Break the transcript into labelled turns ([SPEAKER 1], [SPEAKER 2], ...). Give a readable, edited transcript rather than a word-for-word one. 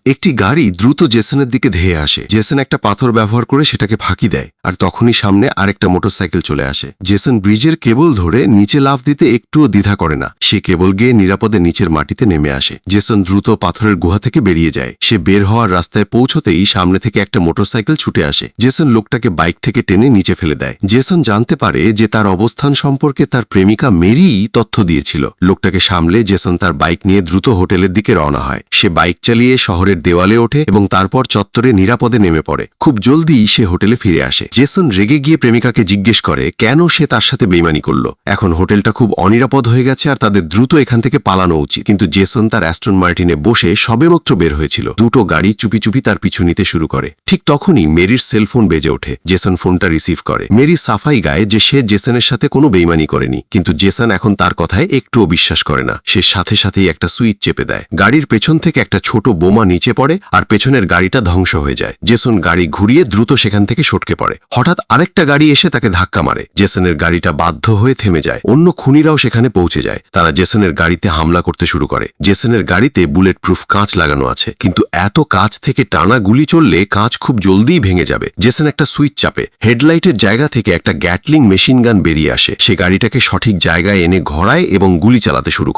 [SPEAKER 1] একটি গাড়ি দ্রুত জেসনের দিকে ধেয়ে আসে। জেসন একটা পাথর ব্যবহার করে সেটাকে ফাঁকি দেয়, আর তখনই সামনে আরেকটা মোটরসাইকেল চলে আসে। জেসন ব্রিজের কেবল ধরে নিচে লাফ দিতে একটুও দ্বিধা করে না। সে কেবল গিয়ে নিরাপদে নিচের মাটিতে নেমে আসে। জেসন দ্রুত পাথরের গুহা থেকে বেরিয়ে যায়। সে বের হওয়ার রাস্তায় পৌঁছতেই সামনে থেকে একটা মোটরসাইকেল ছুটে আসে। জেসন লোকটাকে বাইক থেকে টেনে নিচে ফেলে দেয়। জেসন জানতে পারে যে তার অবস্থান সম্পর্কে তার প্রেমিকা মেরি তথ্য দিয়েছিল। লোকটাকে সামলে জেসন তার বাইক নিয়ে দ্রুত হোটেলের দিকে রওনা হয়। সে বাইক চালিয়ে শহরের দেওয়ালে ওঠে এবং তারপর চত্বরে নিরাপদে নেমে পড়ে। খুব জলদি সে হোটেলে ফিরে আসে। জেসন রেগে গিয়ে প্রেমিকাকে জিজ্ঞেস করে কেন সে তার সাথে বেইমানি করল। এখন হোটেলটা খুব অনিরাপদ হয়ে গেছে আর তাদের দ্রুত এখান থেকে পালানো উচিত। কিন্তু জেসন তার অ্যাস্টন মার্টিনে বসে সবেমাত্র বের হয়েছিল। দুটো গাড়ি চুপি চুপি তার পিছু নিতে শুরু করে। ঠিক তখনই মেরির সেলফোন বেজে ওঠে। জেসন ফোনটা রিসিভ করে। মেরি সাফাই গায় যে সে জেসনের সাথে কোনো বেইমানি করেনি, কিন্তু জেসন এখন তার কথায় একটুও বিশ্বাস করে না। সে সাথে সাথেই একটা সুইচ চেপে দেয়। গাড়ির পেছন থেকে একটা ছোট বোমা নিচে পড়ে আর পেছনের গাড়িটা ধ্বংস হয়ে যায়। জেসন গাড়ি ঘুরিয়ে দ্রুত সেখান থেকে সটকে পড়ে। হঠাৎ আরেকটা গাড়ি এসে তাকে ধাক্কা মারে। জেসনের গাড়িটা বাধ্য হয়ে থেমে যায়। অন্য খুনিরাও সেখানে পৌঁছে যায়। তারা জেসনের গাড়িতে হামলা করতে শুরু করে। জেসনের গাড়িতে বুলেট প্রুফ কাঁচ লাগানো আছে, কিন্তু এত কাঁচ থেকে টানা গুলি চললে কাঁচ খুব জলদিই ভেঙে যাবে। জেসন একটা সুইচ চাপে। হেডলাইটের জায়গা থেকে একটা গ্যাটলিং মেশিন গান বেরিয়ে আসে। সে গাড়িটাকে সঠিক জায়গায় এনে ঘোরায় এবং গুলি চালাতে শুরু করে।